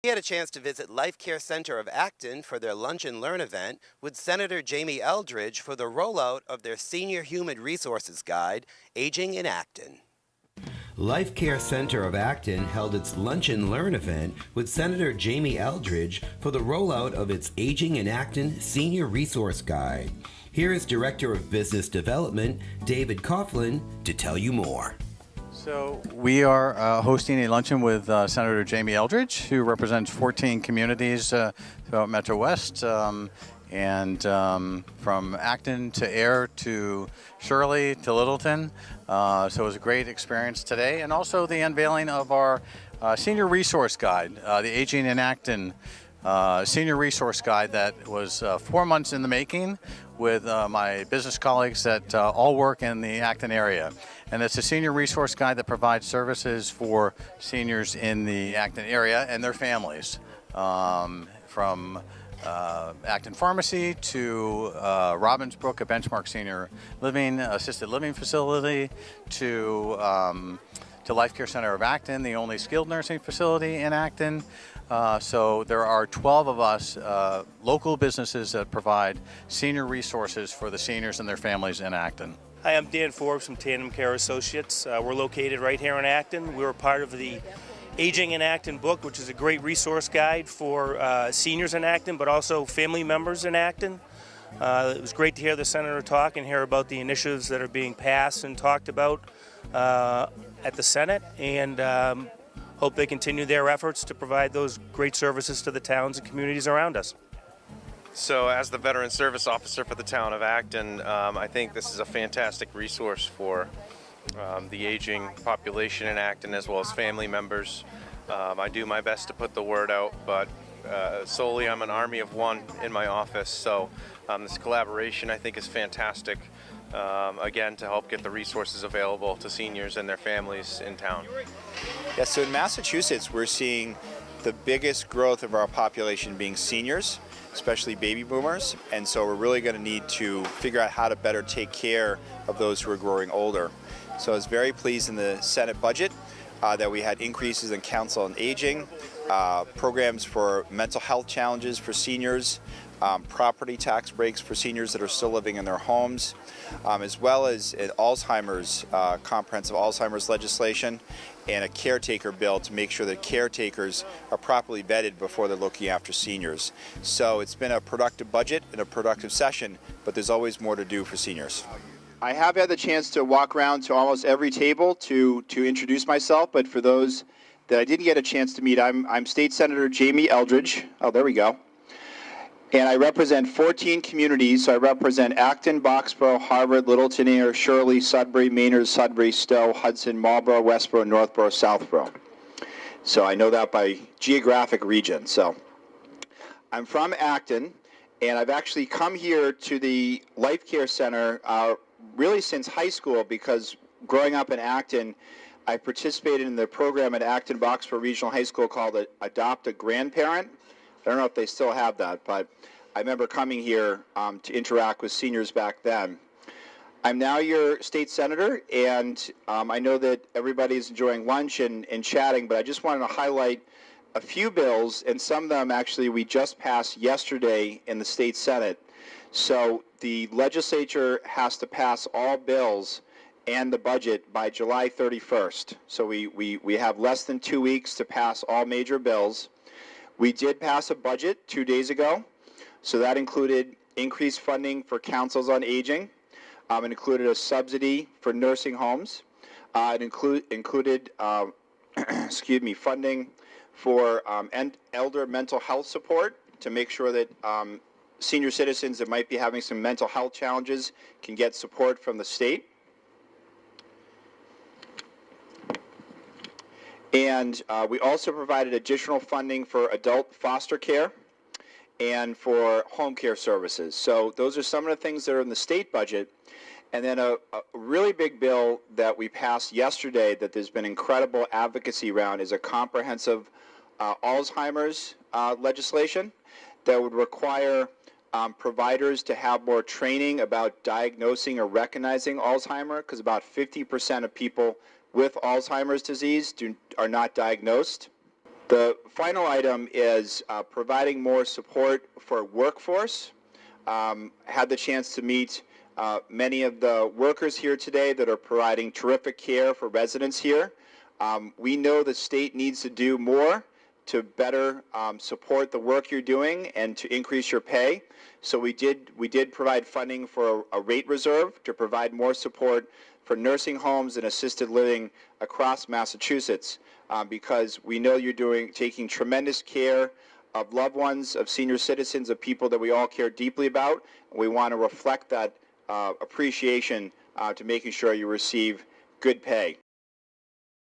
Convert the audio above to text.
He had a chance to visit Life Care Center of Acton for their Lunch and Learn event with Senator Jamie Eldridge for the rollout of their Senior Human Resources Guide, Aging in Acton. Life Care Center of Acton held its Lunch and Learn event with Senator Jamie Eldridge for the rollout of its Aging in Acton Senior Resource Guide. Here is Director of Business Development, David Coughlin, to tell you more. So we are hosting a luncheon with Senator Jamie Eldridge, who represents 14 communities throughout Metro West, and from Acton to Air to Shirley to Littleton. So it was a great experience today, and also the unveiling of our Senior Resource Guide, the Aging in Acton Senior Resource Guide that was 4 months in the making with my business colleagues that all work in the Acton area. And it's a senior resource guide that provides services for seniors in the Acton area and their families, from Acton Pharmacy to Robbinsbrook, a benchmark senior living, assisted living facility, to Life Care Center of Acton, the only skilled nursing facility in Acton. So there are 12 of us local businesses that provide senior resources for the seniors and their families in Acton. Hi, I'm Dan Forbes from Tandem Care Associates. We're located right here in Acton. We're part of the Aging in Acton book, which is a great resource guide for seniors in Acton, but also family members in Acton. It was great to hear the Senator talk and hear about the initiatives that are being passed and talked about at the Senate, and hope they continue their efforts to provide those great services to the towns and communities around us. So as the Veteran Service Officer for the town of Acton, I think this is a fantastic resource for the aging population in Acton as well as family members. I do my best to put the word out, but solely I'm an army of one in my office, so this collaboration I think is fantastic, again, to help get the resources available to seniors and their families in town. Yeah, so in Massachusetts we're seeing the biggest growth of our population being seniors, especially baby boomers, and so we're really going to need to figure out how to better take care of those who are growing older. So I was very pleased in the Senate budget that we had increases in Council on Aging, programs for mental health challenges for seniors, property tax breaks for seniors that are still living in their homes, as well as an Alzheimer's, comprehensive Alzheimer's legislation, and a caretaker bill to make sure that caretakers are properly vetted before they're looking after seniors. So it's been a productive budget and a productive session, but there's always more to do for seniors. I have had the chance to walk around to almost every table to introduce myself, but for those that I didn't get a chance to meet, I'm State Senator Jamie Eldridge. Oh, there we go. And I represent 14 communities. So I represent Acton, Boxborough, Harvard, Littleton Air, Shirley, Sudbury, Maynard, Sudbury, Stowe, Hudson, Marlborough, Westborough, Northborough, Southborough. So I know that by geographic region. So I'm from Acton, and I've actually come here to the Life Care Center really since high school, because growing up in Acton, I participated in the program at Acton Boxborough Regional High School called Adopt a Grandparent. I don't know if they still have that, but I remember coming here to interact with seniors back then. I'm now your state senator, and I know that everybody's enjoying lunch and chatting, but I just wanted to highlight a few bills, and some of them actually we just passed yesterday in the state Senate. So the legislature has to pass all bills and the budget by July 31st. So we have less than 2 weeks to pass all major bills. We did pass a budget 2 days ago, so that included increased funding for councils on aging. It included a subsidy for nursing homes. It included excuse me, funding for elder mental health support to make sure that senior citizens that might be having some mental health challenges can get support from the state. And we also provided additional funding for adult foster care and for home care services. So those are some of the things that are in the state budget. And then a really big bill that we passed yesterday that there's been incredible advocacy around is a comprehensive Alzheimer's legislation that would require providers to have more training about diagnosing or recognizing Alzheimer's, because about 50% of people with Alzheimer's disease are not diagnosed. The final item is providing more support for workforce. Had the chance to meet many of the workers here today that are providing terrific care for residents here. We know the state needs to do more to better support the work you're doing and to increase your pay. So we did provide funding for a rate reserve to provide more support for nursing homes and assisted living across Massachusetts, because we know you're taking tremendous care of loved ones, of senior citizens, of people that we all care deeply about. We want to reflect that appreciation to making sure you receive good pay.